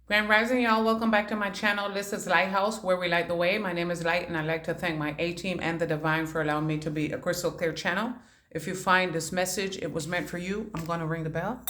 Grand Rising, y'all. Welcome back to my channel. This is Lighthouse, where we light the way. My name is Light, and I'd like to thank my A-team and the Divine for allowing me to be a crystal clear channel. If you find this message, it was meant for you. I'm going to ring the bell.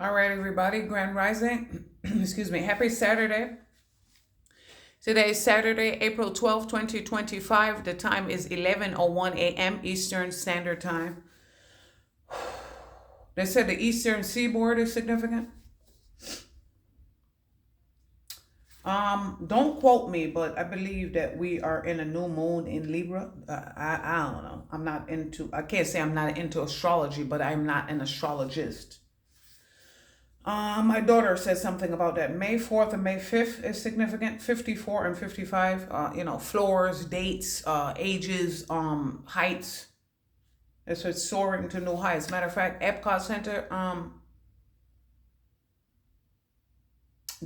All right, everybody. Grand Rising. Excuse me. Happy Saturday. Today is Saturday, April 12, 2025. The time is 11:01 a.m. Eastern Standard Time. They said the Eastern Seaboard is significant. Don't quote me, but I believe that we are in a new moon in Libra. I don't know. I can't say I'm not into astrology, but I'm not an astrologist. My daughter said something about that. May 4th and May 5th is significant. 54 and 55, floors, dates, ages, heights. It's soaring to new heights. Matter of fact, Epcot Center,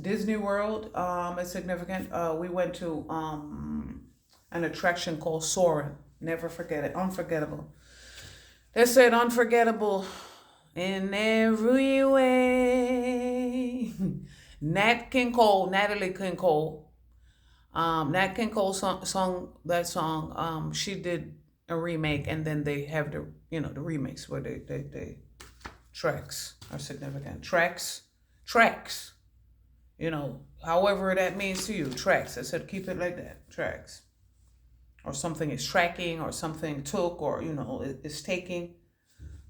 Disney World is significant. We went to an attraction called Soarin'. Never forget it. Unforgettable. They said unforgettable in every way. Natalie King Cole. Nat King Cole sung that song. She did a remake, and then they have the remakes where they tracks are significant. Tracks. However that means to you, tracks. I said keep it like that, tracks. Or something is tracking, or something took, or is taking.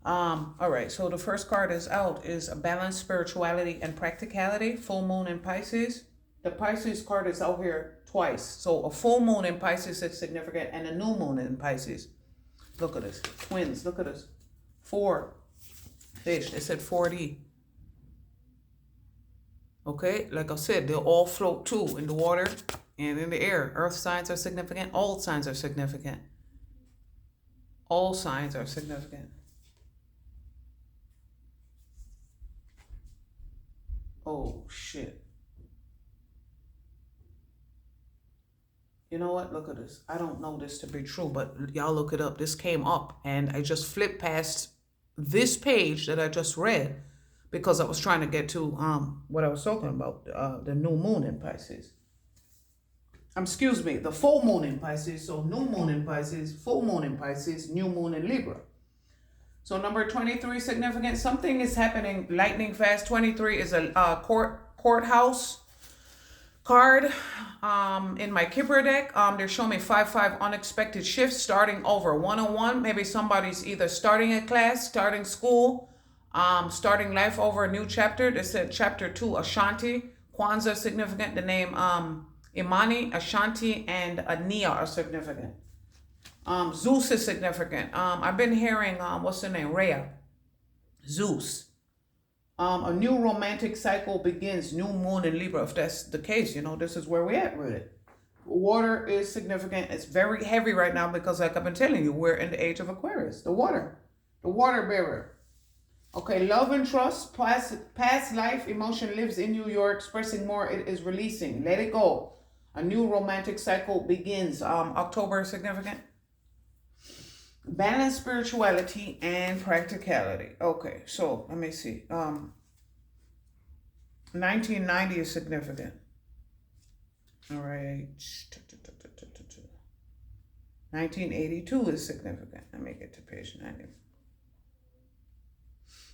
All right, so the first card is out is a balanced spirituality and practicality, full moon in Pisces. The Pisces card is out here twice. So a full moon in Pisces is significant, and a new moon in Pisces. Look at this. Twins, look at this. 4 fish. They said 4D. Okay, like I said, they'll all float too in the water and in the air. Earth signs are significant. All signs are significant. All signs are significant. Oh, shit. You know what? Look at this. I don't know this to be true, but y'all look it up. This came up, and I just flipped past this page that I just read because I was trying to get to what I was talking about, the new moon in Pisces. Excuse me, the full moon in Pisces. So new moon in Pisces, full moon in Pisces, new moon in Libra. So number 23 significant. Something is happening lightning fast. 23 is a courthouse card. In my Kipper deck, they're showing me 5-5 unexpected shifts, starting over 101. Maybe somebody's either starting a class, starting school, starting life over, a new chapter. They said chapter 2, Ashanti. Kwanzaa significant. The name Imani, Ashanti, and Ania are significant. Zeus is significant. I've been hearing, what's the name? Rhea. Zeus. A new romantic cycle begins. New moon in Libra. If that's the case, this is where we're at with it. Water is significant. It's very heavy right now because, like I've been telling you, we're in the age of Aquarius. The water bearer. Okay, love and trust. Past life emotion lives in you. You're expressing more. It is releasing. Let it go. A new romantic cycle begins. October is significant. Balanced spirituality and practicality. Okay, so let me see. 1990 is significant. All right. 1982 is significant. Let me get to page 90.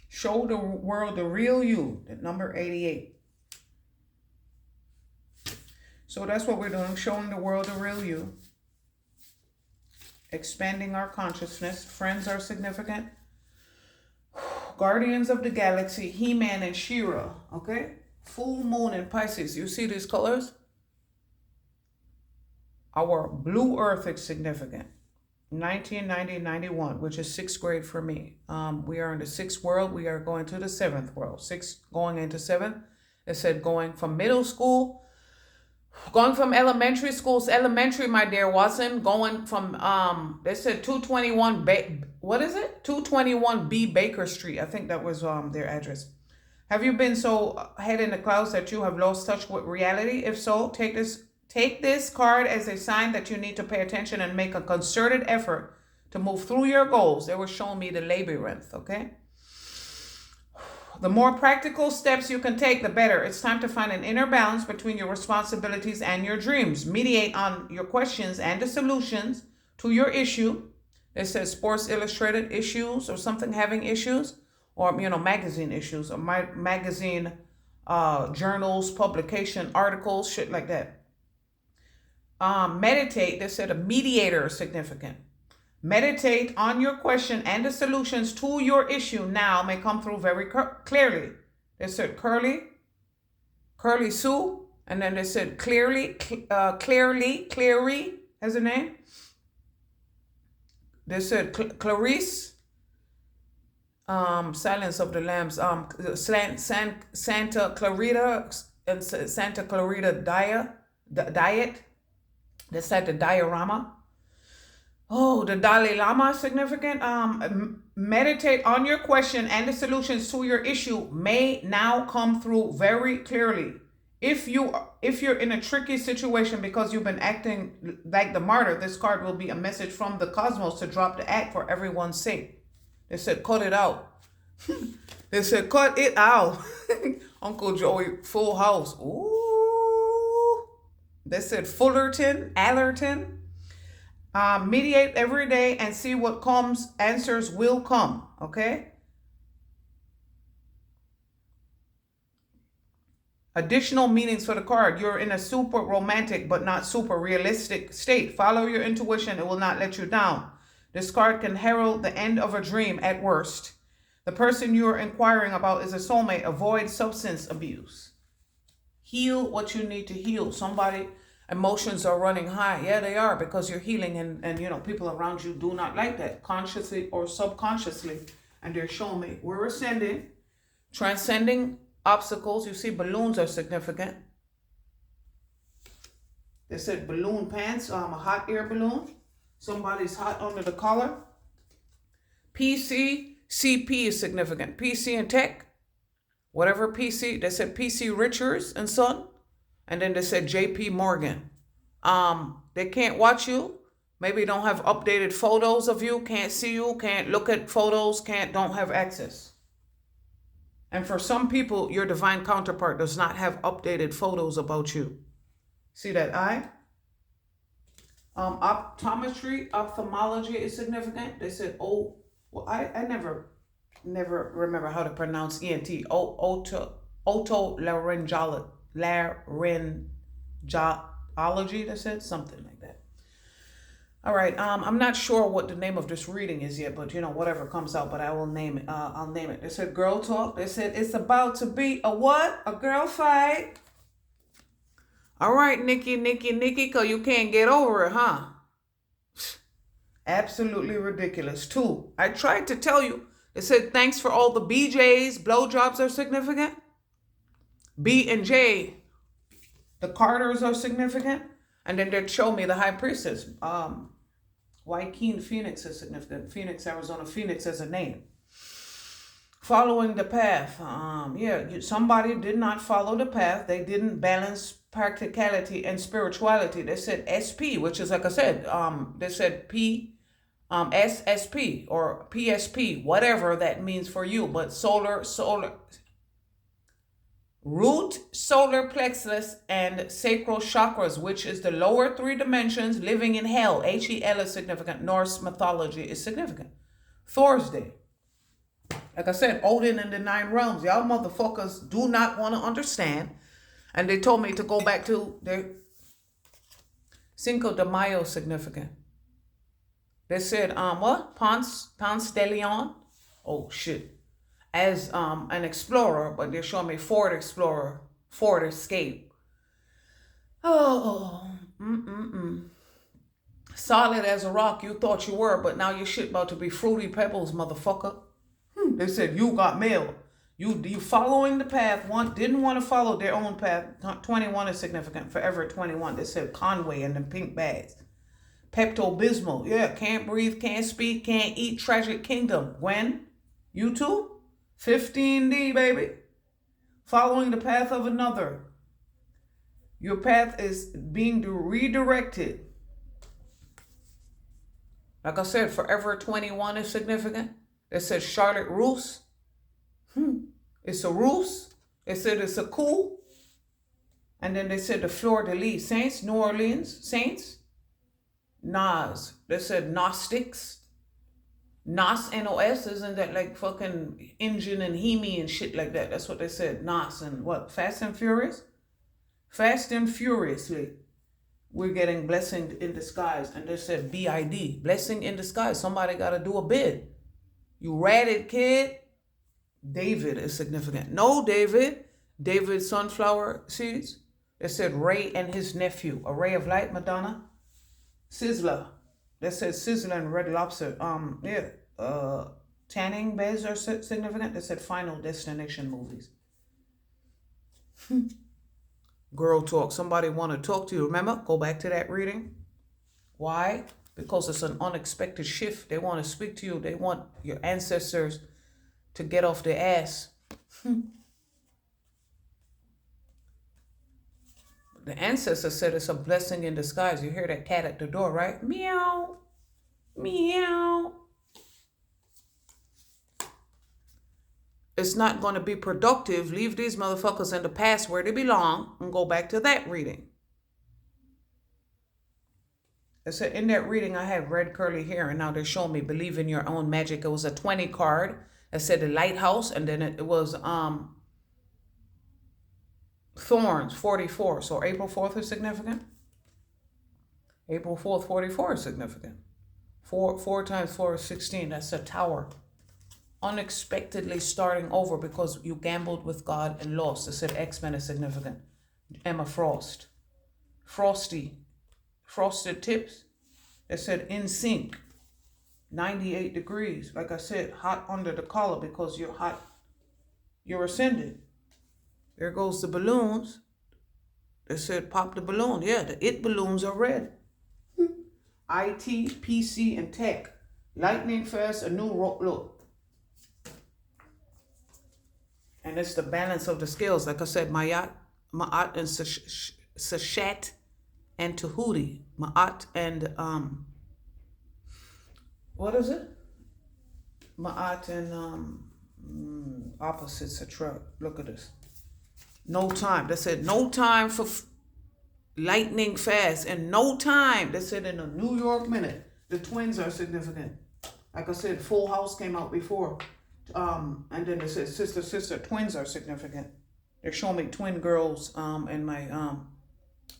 Show the world the real you. The number 88. So that's what we're doing. Showing the world the real you. Expanding our consciousness. Friends are significant. Guardians of the Galaxy, He-Man and She-Ra. Okay? Full moon in Pisces. You see these colors? Our blue earth is significant. 1990-91, which is 6th grade for me. We are in the 6th world. We are going to the 7th world. 6 going into 7th. It said going from middle school Going from elementary schools, elementary, my dear, wasn't going from they said 221 what is it? 221B Baker Street. I think that was their address. Have you been so head in the clouds that you have lost touch with reality? If so, take this card as a sign that you need to pay attention and make a concerted effort to move through your goals. They were showing me the labyrinth, okay? The more practical steps you can take, the better. It's time to find an inner balance between your responsibilities and your dreams. Mediate on your questions and the solutions to your issue. It says Sports Illustrated issues or something having issues, or magazine issues, or magazine journals, publication, articles, shit like that. Meditate. They said a mediator is significant. Meditate on your question and the solutions to your issue now may come through very clearly. They said Curly Sue, and then they said Cleary has a name. They said Clarice, Silence of the Lambs, Santa Clarita and Santa Clarita Diet. They said the diorama. Oh, the Dalai Lama is significant. Meditate on your question and the solutions to your issue may now come through very clearly. If you're in a tricky situation because you've been acting like the martyr, this card will be a message from the cosmos to drop the act for everyone's sake. They said, cut it out. They said, cut it out. Uncle Joey, Full House. Ooh. They said, Allerton. Mediate every day and see what comes. Answers will come. Okay. Additional meanings for the card. You're in a super romantic but not super realistic state. Follow your intuition. It will not let you down. This card can herald the end of a dream at worst. The person you are inquiring about is a soulmate. Avoid substance abuse. Heal what you need to heal. Somebody... Emotions are running high. Yeah, they are, because you're healing, and people around you do not like that, consciously or subconsciously. And they're showing me we're ascending, transcending obstacles. You see, balloons are significant. They said balloon pants, a hot air balloon. Somebody's hot under the collar. CP is significant. PC and tech, whatever PC. They said PC Richards and Son. And then they said JP Morgan. They can't watch you. Maybe don't have updated photos of you. Can't see you. Can't look at photos. Don't have access. And for some people, your divine counterpart does not have updated photos about you. See that eye? Ophthalmology is significant. They said, I never remember how to pronounce ENT. Otolaryngology. They said something like that. All right. I'm not sure what the name of this reading is yet, but whatever comes out, but I will name it. I'll name it. They said girl talk. They said it's about to be a what? A girl fight. All right, Nikki, because you can't get over it, huh? Absolutely ridiculous. 2. I tried to tell you. They said thanks for all the BJs. Blowjobs are significant. B and J, the Carters are significant. And then they show me the High Priestess. Joaquin Phoenix is significant. Phoenix, Arizona. Phoenix as a name. Following the path. Somebody did not follow the path. They didn't balance practicality and spirituality. They said SP, which is like I said, they said SSP or PSP, whatever that means for you. But solar, root, solar plexus, and sacral chakras, which is the lower 3 dimensions, living in hell. HEL is significant. Norse mythology is significant. Thursday. Like I said, Odin and the 9 realms. Y'all motherfuckers do not want to understand. And they told me to go back to their Cinco de Mayo significant. They said, what? Ponce de Leon? Oh, shit. As an explorer, but they're showing me Ford Explorer, Ford Escape. Solid as a rock, you thought you were, but now your shit about to be fruity pebbles, motherfucker. They said, you got mail. You following the path. One didn't want to follow their own path. 21 is significant. Forever 21. They said Conway and the pink bags. Pepto-Bismol. Yeah, can't breathe, can't speak, can't eat. Tragic Kingdom. When? You too? 15D, baby. Following the path of another. Your path is being redirected. Like I said, Forever 21 is significant. It says Charlotte Roos. It's a Roos. It said it's a cool. And then they said the Fleur-de-Lis Saints, New Orleans Saints. Nas. They said Gnostics. Nos, N-O-S, isn't that like fucking engine and Hemi and shit like that? That's what they said. Nos and what? Fast and Furious? Fast and Furiously. We're getting blessing in disguise. And they said BID. Blessing in disguise. Somebody got to do a bid. You ratted, kid. David is significant. No, David. David sunflower seeds. They said Ray and his nephew. A ray of light, Madonna. Sizzler. They said Sizzler and Red Lobster. Tanning beds are significant. They said Final Destination movies. Girl talk. Somebody want to talk to you. Remember? Go back to that reading. Why? Because it's an unexpected shift. They want to speak to you. They want your ancestors to get off their ass. The ancestor said it's a blessing in disguise. You hear that cat at the door, right? Meow. Meow. It's not going to be productive. Leave these motherfuckers in the past where they belong and go back to that reading. I said in that reading, I had red curly hair, and now they're showing me believe in your own magic. It was a 20 card. It said the lighthouse, and then it was thorns, 44. So April 4th is significant. April 4th, 44 is significant. 4 times 4 is 16. That's a tower. Unexpectedly starting over because you gambled with God and lost. I said X-Men is significant. Emma Frost. Frosty. Frosted tips. It said in sync. 98 degrees. Like I said, hot under the collar because you're hot. You're ascended. There goes the balloons. They said pop the balloon. Yeah, the it balloons are red. IT, PC, and tech. Lightning fast, a new look. And it's the balance of the scales. Like I said, Ma'at and Sashat and Tahuti. Ma'at and, what is it? Ma'at and opposites attract. Look at this. No time. They said no time for lightning fast. And no time. They said in a New York minute. The twins are significant. Like I said, Full House came out before. And then they said sister, twins are significant. They're showing me twin girls in my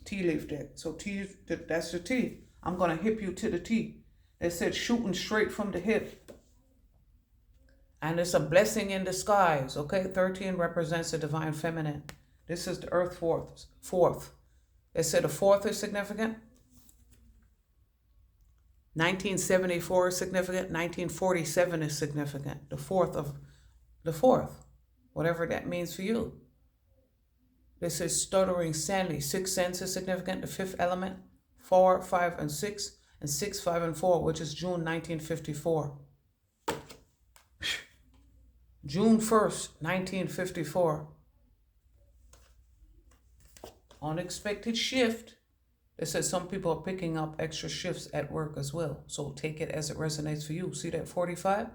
tea leaf deck. So T, that's the T. I'm gonna hip you to the T. They said shooting straight from the hip. And it's a blessing in disguise. Okay, 13 represents the divine feminine. This is the earth fourth. They said the fourth is significant. 1974 is significant. 1947 is significant. The fourth, whatever that means for you. This is stuttering Stanley. 6 sense is significant. The fifth element, 4, 5, and 6, and 6, 5, and 4, which is June 1954. June 1st, 1954. Unexpected shift. It says some people are picking up extra shifts at work as well. So take it as it resonates for you. See that 45?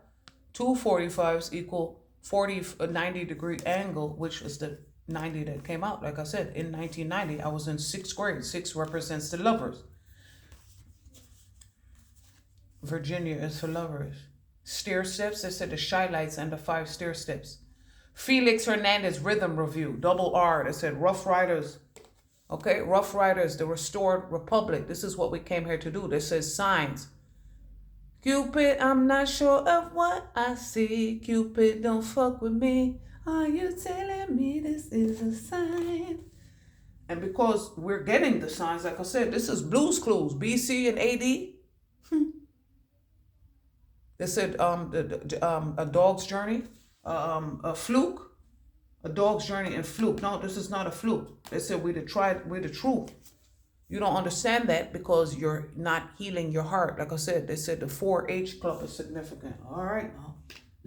2 45s equal 90 degree angle, which is the 90 that came out. Like I said, in 1990, I was in 6th grade. 6 represents the lovers. Virginia is for lovers. Stair steps, they said the shy lights and the 5 stair steps. Felix Hernandez rhythm review, double R, they said Rough Riders. Okay, Rough Riders, the restored republic. This is what we came here to do. This says signs. Cupid, I'm not sure of what I see. Cupid, don't fuck with me. Are you telling me this is a sign? And because we're getting the signs, like I said, this is Blue's Clues, BC and AD. They said a dog's journey, a fluke, A dog's journey and fluke. No, this is not a fluke. They said we're the truth. You don't understand that because you're not healing your heart. Like I said, they said the 4-H club is significant. All right now.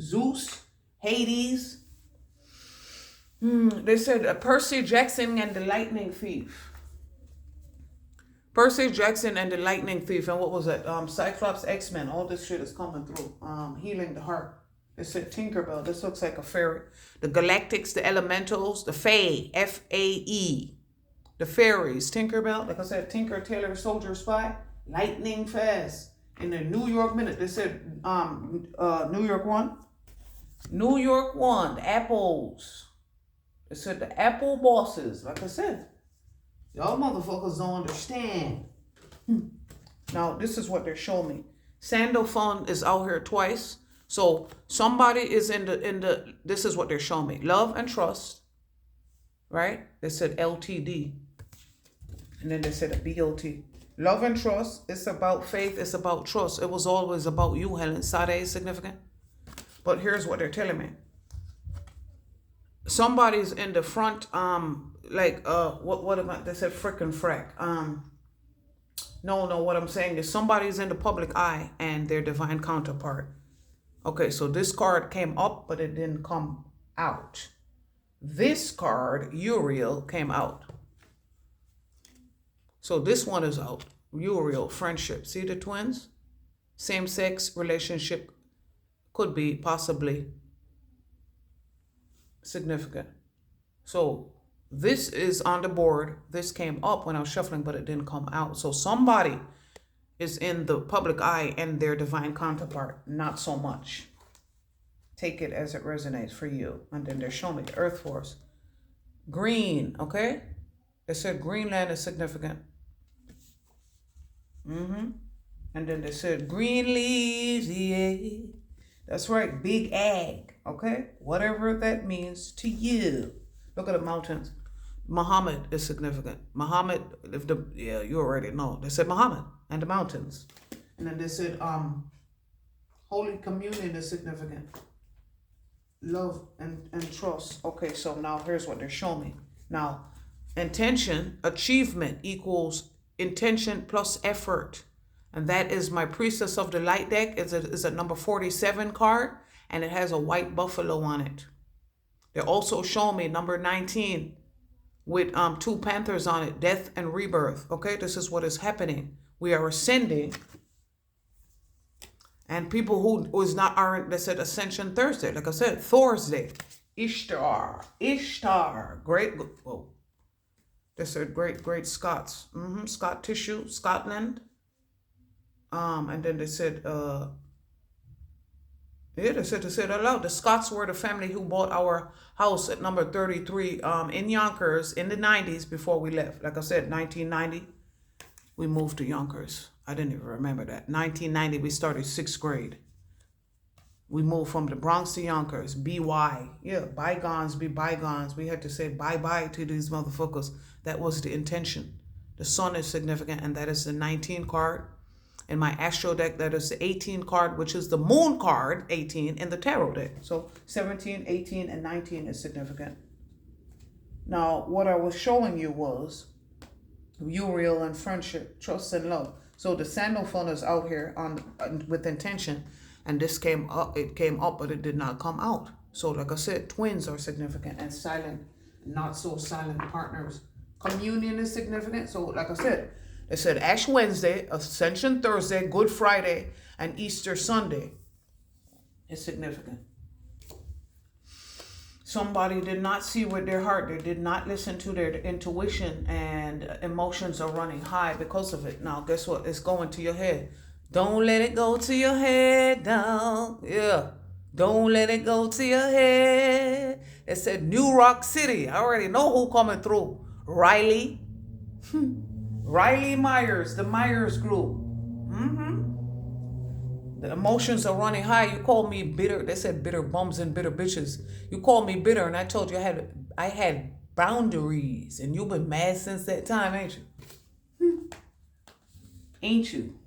Zeus, Hades. They said Percy Jackson and the Lightning Thief. Percy Jackson and the Lightning Thief. And what was that? Cyclops, X-Men. All this shit is coming through. Healing the heart. They said Tinkerbell. This looks like a fairy. The Galactics, the Elementals, the Fae, F-A-E. The fairies, Tinkerbell. Like I said, Tinker, Tailor, Soldier, Spy. Lightning Fast. In the New York Minute, they said New York One. New York One, the Apples. They said the Apple bosses. Like I said, y'all motherfuckers don't understand. Now, this is what they're showing me. Sandalphon is out here twice. So somebody is in the this is what they're showing me. Love and trust. Right? They said LTD. And then they said a BLT. Love and trust. It's about faith. It's about trust. It was always about you, Helen. Sade is significant. But here's what they're telling me. Somebody's in the front, what am I? They said frickin' frack. No, what I'm saying is somebody's in the public eye and their divine counterpart. Okay, so this card came up, but it didn't come out. This card, Uriel, came out. So this one is out. Uriel, friendship. See the twins? Same-sex relationship could be possibly significant. So this is on the board. This came up when I was shuffling, but it didn't come out. So somebody is in the public eye and their divine counterpart. Not so much. Take it as it resonates for you. And then they're showing me the Earth Force. Green, okay? They said Greenland is significant. And then they said green leaves, yeah. That's right, big ag, okay? Whatever that means to you. Look at the mountains. Muhammad is significant. Muhammad, you already know. They said Muhammad and the mountains. And then they said Holy Communion is significant. Love and trust. Okay, so now here's what they're showing me. Now, intention, achievement equals intention plus effort. And that is my Priestess of the Light deck. It's a number 47 card, and it has a white buffalo on it. They're also showing me number 19 with 2 panthers on it, death and rebirth. Okay, this is what is happening. We are ascending. And people who aren't, they said Ascension Thursday. Like I said, Thursday. Ishtar, great, whoa. They said great Scots. Scott tissue, Scotland. And then they said, they said it aloud. The Scots were the family who bought our house at number 33 in Yonkers in the 90s before we left. Like I said, 1990, we moved to Yonkers. I didn't even remember that. 1990, we started 6th grade. We moved from the Bronx to Yonkers. BY. Yeah, bygones be bygones. We had to say bye-bye to these motherfuckers. That was the intention. The sun is significant, and that is the 19 card. In my astro deck, that is the 18 card, which is the moon card, 18, in the tarot deck. So 17, 18, and 19 is significant. Now, what I was showing you was Uriel and friendship, trust and love. So the Sandalphon is out here with intention, and this came up. It came up, but it did not come out. So like I said, twins are significant, and silent, not so silent partners. Communion is significant. So like I said, they said Ash Wednesday, Ascension Thursday, Good Friday, and Easter Sunday is significant. Somebody did not see with their heart. They did not listen to their intuition, and emotions are running high because of it. Now, guess what? It's going to your head. Don't let it go to your head, down. Yeah. Don't let it go to your head. It said New Rock City. I already know who coming through. Riley. Riley Myers, the Myers Group. The emotions are running high. You called me bitter. They said bitter bums and bitter bitches. You called me bitter, and I told you I had boundaries, and you've been mad since that time, ain't you? Ain't you?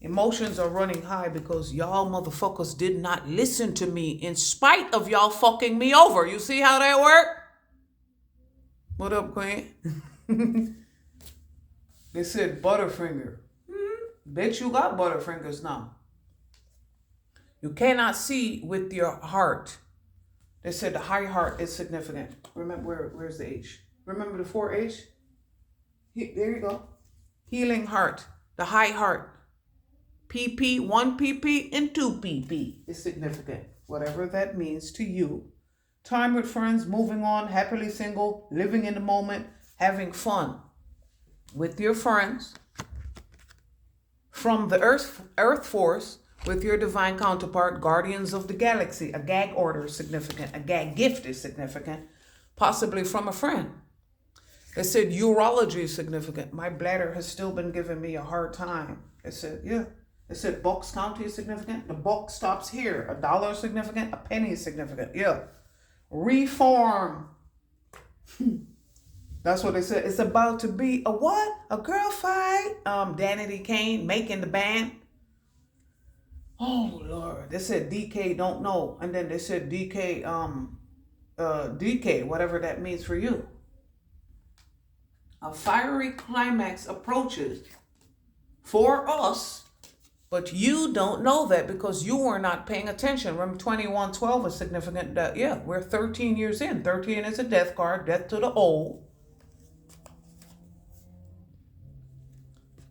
Emotions are running high because y'all motherfuckers did not listen to me in spite of y'all fucking me over. You see how that worked? What up, Queen? They said Butterfinger. Bet you got Butterfingers now. You cannot see with your heart. They said the high heart is significant. Remember, where's the H? Remember the 4H? There you go. Healing heart. The high heart. PP, 1 PP, and 2 PP is significant. Whatever that means to you. Time with friends, moving on, happily single, living in the moment, having fun with your friends. From the Earth Force, with your divine counterpart, guardians of the galaxy. A gag order is significant. A gag gift is significant. Possibly from a friend. They said urology is significant. My bladder has still been giving me a hard time. They said, yeah. They said Bucks County is significant. The buck stops here. $1 is significant. A penny is significant. Yeah. Reform. That's what they said. It's about to be a what? A girl fight. Danity Kane making the band. Oh Lord. They said DK don't know. And then they said DK, DK, whatever that means for you. A fiery climax approaches for us, but you don't know that because you were not paying attention. Remember, 2112 is significant. Yeah, we're 13 years in. 13 is a death card, death to the old.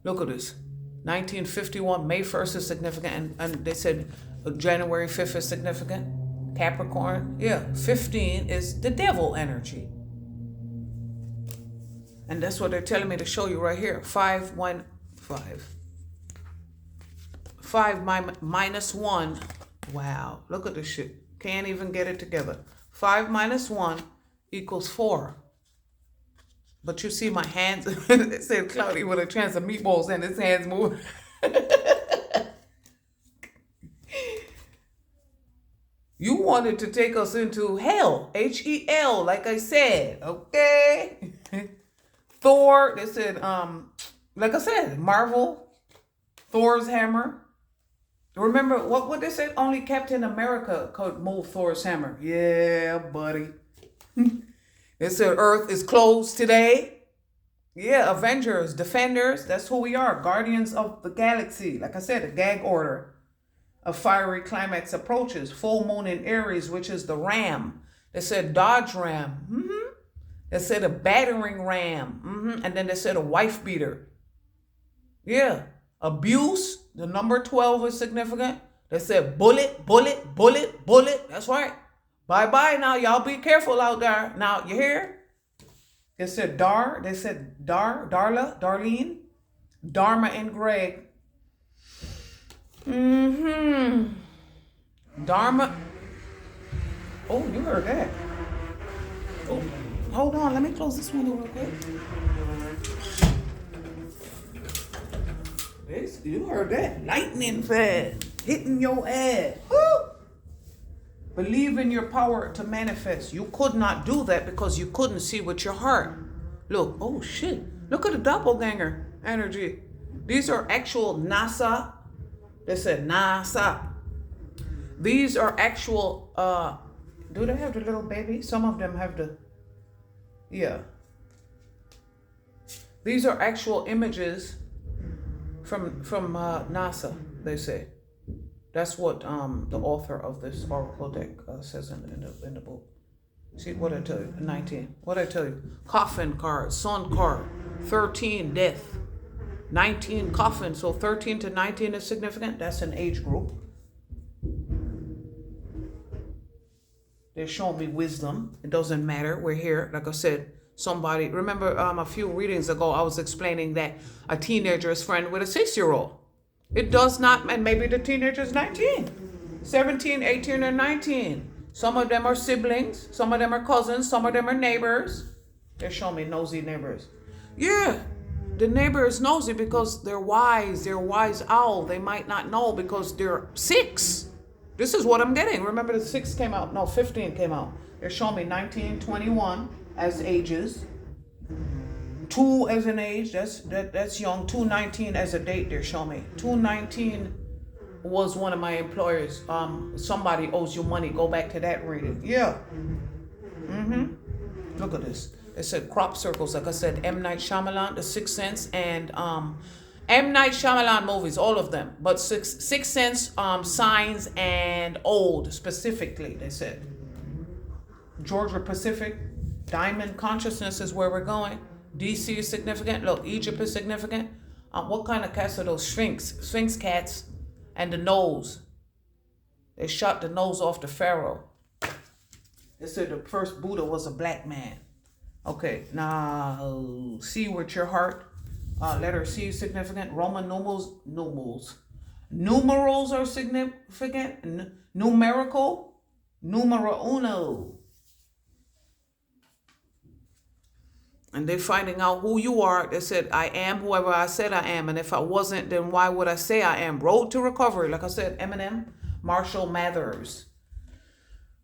Look at this. 1951, May 1st is significant. And they said January 5th is significant. Capricorn. Yeah, 15 is the devil energy. And that's what they're telling me to show you right here. 5 minus 1. Wow. Look at this shit. Can't even get it together. 5 minus 1 equals 4. But you see my hands. It said Cloudy with a chance of meatballs and his hands move. You wanted to take us into hell. Hell, like I said. Okay. Thor, they said, like I said, Marvel, Thor's hammer. Remember, what they said? Only Captain America could move Thor's hammer. Yeah, buddy. They said Earth is closed today. Yeah, Avengers, Defenders, that's who we are. Guardians of the Galaxy. Like I said, a gag order. A fiery climax approaches. Full moon in Aries, which is the ram. They said Dodge Ram. They said a battering ram. And then they said a wife beater. Yeah. Abuse, the number 12 is significant. They said bullet, bullet, bullet, bullet. That's right. Bye-bye now. Y'all be careful out there. Now, you hear? They said Darla, Darlene, Dharma and Greg. Dharma. Oh, you heard that. Oh. Hold on, let me close this window real quick. You heard that? Lightning fast, hitting your ass. Woo! Believe in your power to manifest. You could not do that because you couldn't see with your heart. Look, oh shit. Look at the doppelganger energy. These are actual NASA. They said NASA. These are actual, do they have the little baby? Some of them have the, yeah. These are actual images from NASA, they say. That's what the author of this oracle deck says in the book. See what I tell you? 19. What I tell you? Coffin card, sun card, 13 death, 19 coffin. So 13 to 19 is significant. That's an age group. They're showing me wisdom. It doesn't matter. We're here. Like I said, somebody, remember a few readings ago, I was explaining that a teenager is friend with a 6-year-old. It does not, and maybe the teenager is 19, 17, 18, or 19. Some of them are siblings. Some of them are cousins. Some of them are neighbors. They're showing me nosy neighbors. Yeah, the neighbor is nosy because they're wise. They're wise owl. They might not know because they're 6. This is what I'm getting. Remember the 6 came out. No, 15 came out. They're showing me 19, 21 as ages. 2 as an age, that's young. 219 as a date, they're showing me. 219 was one of my employers. Somebody owes you money. Go back to that reading. Yeah. Look at this. It said crop circles. Like I said, M. Night Shyamalan, The Sixth Sense, and M. Night Shyamalan movies, all of them. But Sixth Sense, Signs, and Old specifically, they said. Georgia Pacific, Diamond Consciousness is where we're going. DC is significant. Look, Egypt is significant. What kind of cats are those? Sphinx cats, and the nose. They shot the nose off the pharaoh. They said the first Buddha was a black man. Okay, now C with your heart. Letter C is significant. Roman numerals are significant. Numerical. Numero uno. And they're finding out who you are. They said, I am whoever I said I am. And if I wasn't, then why would I say I am? Road to recovery. Like I said, Eminem, Marshall Mathers.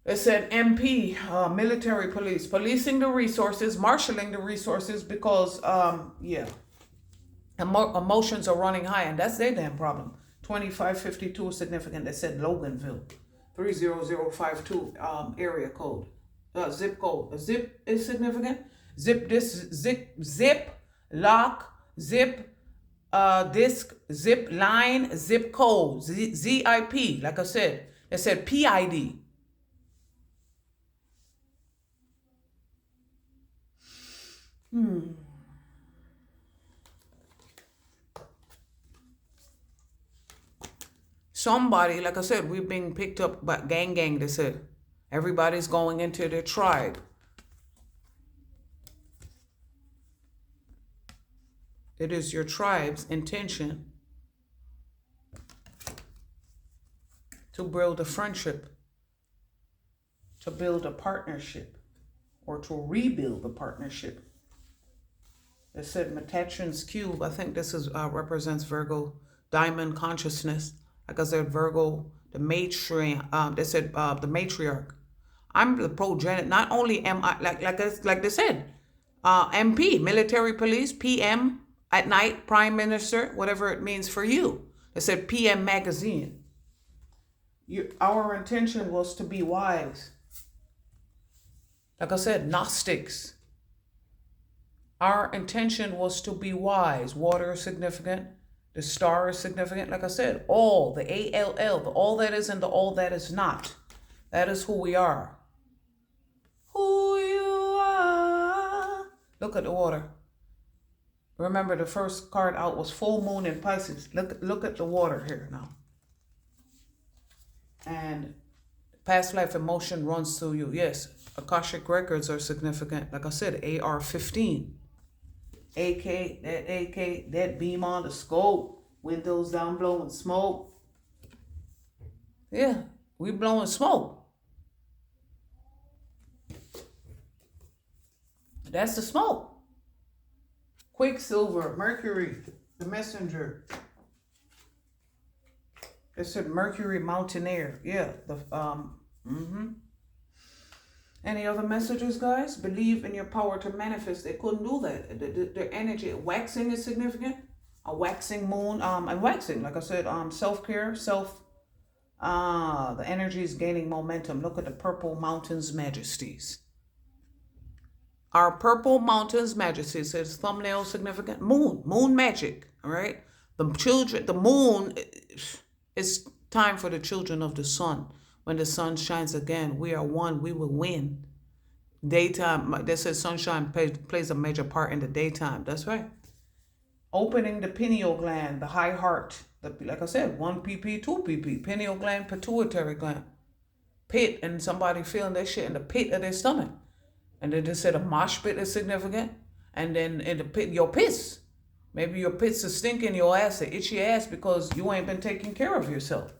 They said MP, military police, policing the resources, marshaling the resources because, emotions are running high. And that's their damn problem. 2552 is significant. They said Loganville. 30052 area code. Zip code. Zip is significant. Zip lock, zip disk, zip line, zip code, ZIP. Like I said, it said PID. Somebody, like I said, we're being picked up by gang. They said everybody's going into their tribe. It is your tribe's intention to build a friendship, to build a partnership, or to rebuild a partnership. They said Metatron's cube. I think this is represents Virgo, diamond consciousness. Like I said, Virgo, the matriarch. They said the matriarch. I'm the progenitor. Not only am I like they said, MP, military police, PM. At night, prime minister, whatever it means for you. It said PM magazine. Our intention was to be wise. Like I said, Gnostics. Our intention was to be wise. Water is significant. The star is significant. Like I said, all, the ALL, the all that is and the all that is not. That is who we are. Who you are. Look at the water. Remember, the first card out was full moon in Pisces. Look at the water here now. And past life emotion runs through you. Yes, Akashic records are significant. Like I said, AR-15. AK, that beam on the scope. Windows down blowing smoke. Yeah, we blowing smoke. That's the smoke. Quicksilver, Mercury, the messenger. It said Mercury Mountaineer. Yeah, Any other messages, guys? Believe in your power to manifest. They couldn't do that. The energy, waxing is significant. A waxing moon, and waxing, like I said, self-care, the energy is gaining momentum. Look at the Purple Mountains Majesties. Our Purple Mountains Majesty says thumbnail significant. Moon magic. All right. The moon, it's time for the children of the sun. When the sun shines again, we are one, we will win. Daytime, they said sunshine plays a major part in the daytime. That's right. Opening the pineal gland, the high heart. Like I said, 1 pp, 2 pp. Pineal gland, pituitary gland. Pit, and somebody feeling that shit in the pit of their stomach. And then they said a mosh pit is significant. And then in the pit, your piss. Maybe your pits are stinking your ass, an itchy ass, because you ain't been taking care of yourself.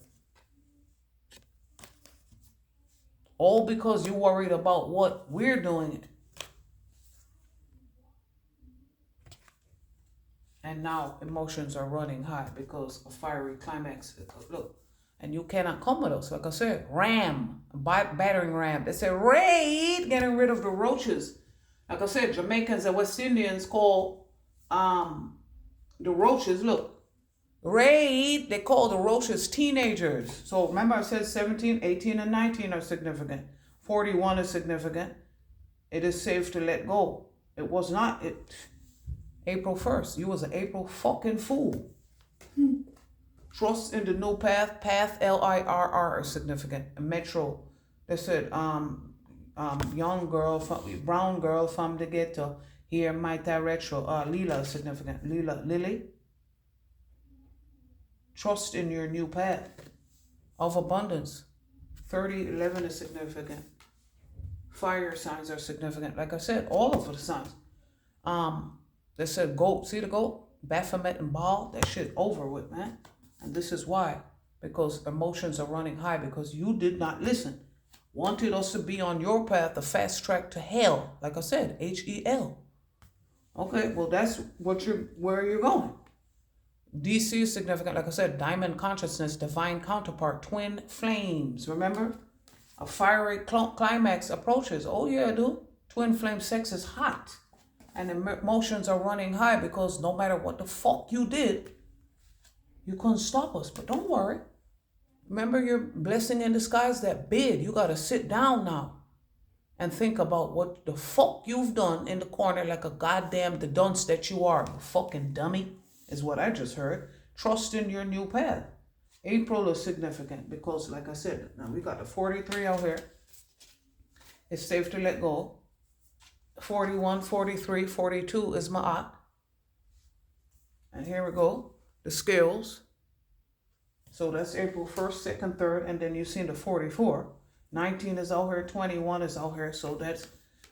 All because you're worried about what we're doing. And now emotions are running high because a fiery climax. Look, and you cannot come with us. Like I said, battering ram. They said raid, getting rid of the roaches. Like I said, Jamaicans and West Indians call the roaches, look, Ray, they call the roaches teenagers. So remember I said 17, 18, and 19 are significant. 41 is significant. It is safe to let go. It was not April 1st. You was an April fucking fool. Trust in the new path. Path, LIRR is significant. Metro, they said, young girl, brown girl from the ghetto. Here, my retro. Lila is significant. Lily. Trust in your new path of abundance. 3011 is significant. Fire signs are significant. Like I said, all of the signs. They said goat. See the goat? Baphomet and Baal. That shit over with, man. And this is why. Because emotions are running high. Because you did not listen. Wanted us to be on your path, the fast track to hell. Like I said, HEL. Okay, well that's where you're going. DC is significant. Like I said, diamond consciousness, divine counterpart, twin flames. Remember? A fiery climax approaches. Oh yeah, dude. Twin flame sex is hot. And emotions are running high because no matter what the fuck you did, you couldn't stop us. But don't worry. Remember your blessing in disguise, that bid. You got to sit down now and think about what the fuck you've done in the corner like a goddamn the dunce that you are. You fucking dummy, is what I just heard. Trust in your new path. April is significant because, like I said, now we got the 43 out here. It's safe to let go. 41, 43, 42 is Ma'at. And here we go. The skills. So that's April 1st, 2nd, 3rd, and then you see the 44. 19 is out here, 21 is out here. So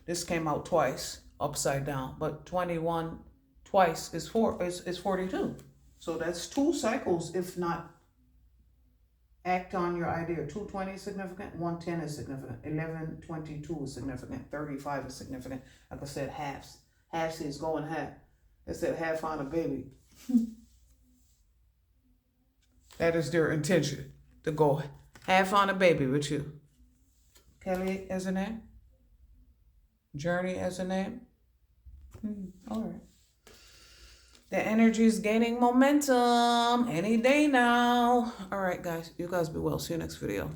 this came out twice, upside down. But 21 twice is 42. So that's 2 cycles, if not act on your idea. 220 is significant, 110 is significant, 1122 is significant, 35 is significant. Like I said, halves. Halves is going half. They said half on a baby. That is their intention, to go half on a baby with you. Kelly as a name? Journey as a name? All right. The energy is gaining momentum any day now. All right, guys. You guys be well. See you next video.